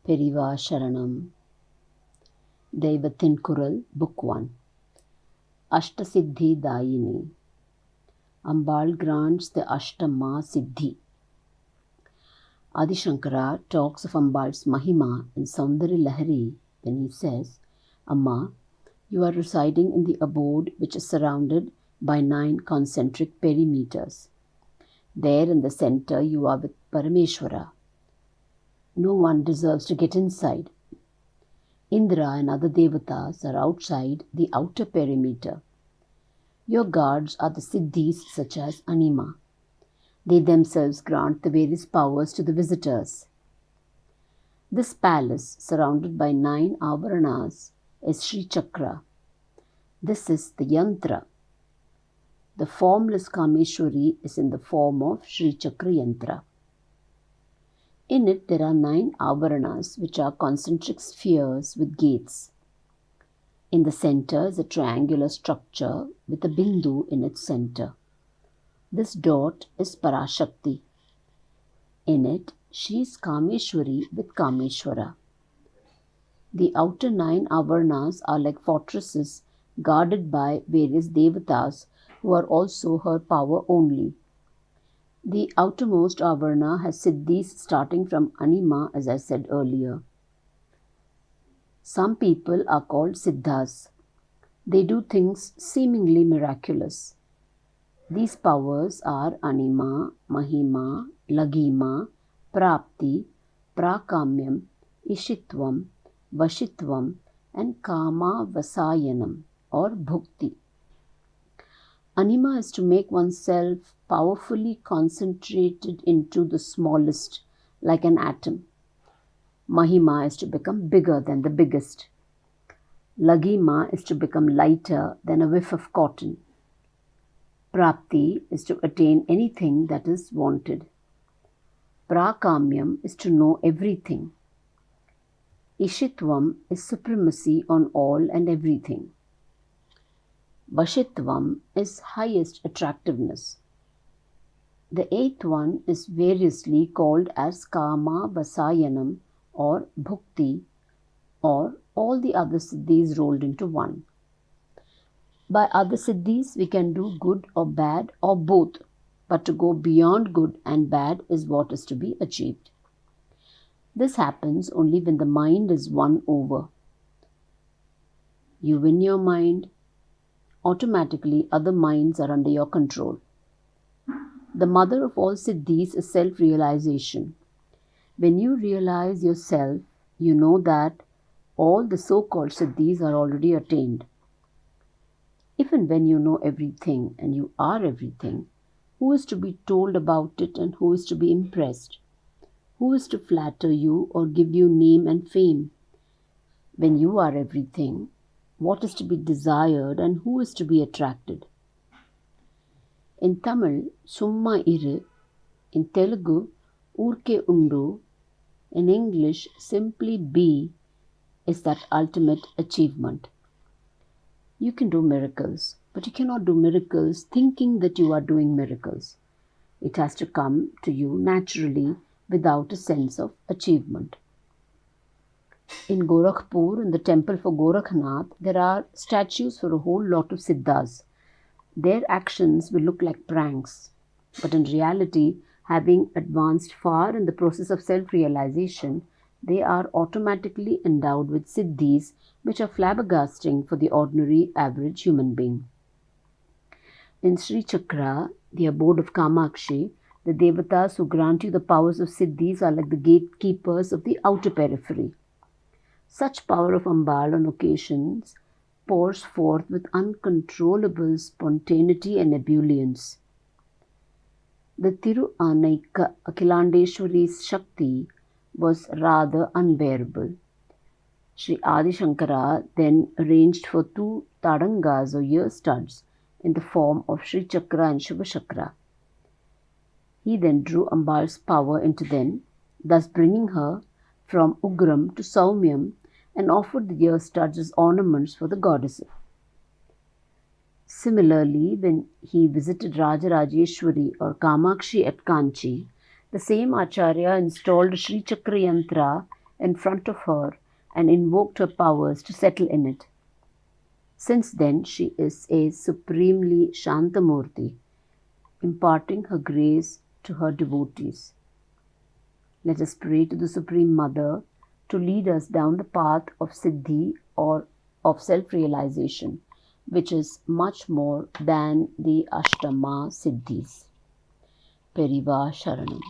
Periva Sharanam. Devathin Kural, Book 1. Ashtasiddhi Dayini. Ambal grants the Ashtama Siddhi. Adi Shankara talks of Ambal's Mahima in Saundari Lahari when he says, Amma, you are residing in the abode which is surrounded by 9 concentric perimeters. There in the center you are with Parameshwara. No one deserves to get inside. Indra and other devatas are outside the outer perimeter. Your guards are the siddhis such as Anima. They themselves grant the various powers to the visitors. This palace, surrounded by 9 avaranas, is Sri Chakra. This is the yantra. The formless Kameshwari is in the form of Sri Chakra Yantra. In it there are 9 avaranas which are concentric spheres with gates. In the center is a triangular structure with a bindu in its center. This dot is Parashakti. In it, she is Kameshwari with Kameshwara. The outer 9 avaranas are like fortresses guarded by various devatas who are also her power only. The outermost avarana has siddhis starting from Anima, as I said earlier. Some people are called siddhas. They do things seemingly miraculous. These powers are Anima, Mahima, Lagima, Prapti, Prakamyam, Ishitvam, Vashitvam and Kama Vasayanam or Bhukti. Anima is to make oneself powerfully concentrated into the smallest, like an atom. Mahima is to become bigger than the biggest. Lagima is to become lighter than a whiff of cotton. Prapti is to attain anything that is wanted. Prakamyam is to know everything. Ishitvam is supremacy on all and everything. Vashitvam is highest attractiveness. The 8th one is variously called as Kama Vasayanam or Bhukti or all the other siddhis rolled into one. By other siddhis we can do good or bad or both, but to go beyond good and bad is what is to be achieved. This happens only when the mind is won over. You win your mind, automatically other minds are under your control. The mother of all siddhis is self-realization. When you realize yourself, you know that all the so-called siddhis are already attained. Even when you know everything and you are everything, who is to be told about it and who is to be impressed? Who is to flatter you or give you name and fame? When you are everything, what is to be desired and who is to be attracted? In Tamil, Summa Iru. In Telugu, Urke Undu. In English, simply be is that ultimate achievement. You can do miracles, but you cannot do miracles thinking that you are doing miracles. It has to come to you naturally without a sense of achievement. In Gorakhpur, in the temple for Gorakhnath, there are statues for a whole lot of siddhas. Their actions will look like pranks, but in reality, having advanced far in the process of self-realization, they are automatically endowed with siddhis which are flabbergasting for the ordinary average human being. In Sri Chakra, the abode of Kamakshi, the devatas who grant you the powers of siddhis are like the gatekeepers of the outer periphery. Such power of Ambal on occasions pours forth with uncontrollable spontaneity and ebullience. The Thiru Anaika Akhilandeshwari's Shakti was rather unbearable. Sri Adi Shankara then arranged for 2 tadangas or ear studs in the form of Sri Chakra and Shiva Chakra. He then drew Ambal's power into them, thus bringing her from Ugram to Saumyam and offered the ear studs as ornaments for the goddess. Similarly, when he visited Rajarajeshwari or Kamakshi at Kanchi, the same Acharya installed Sri Chakra Yantra in front of her and invoked her powers to settle in it. Since then, she is a supremely Shantamurti, imparting her grace to her devotees. Let us pray to the Supreme Mother to lead us down the path of Siddhi or of self-realization, which is much more than the Ashtama Siddhis. Periva Sharanam.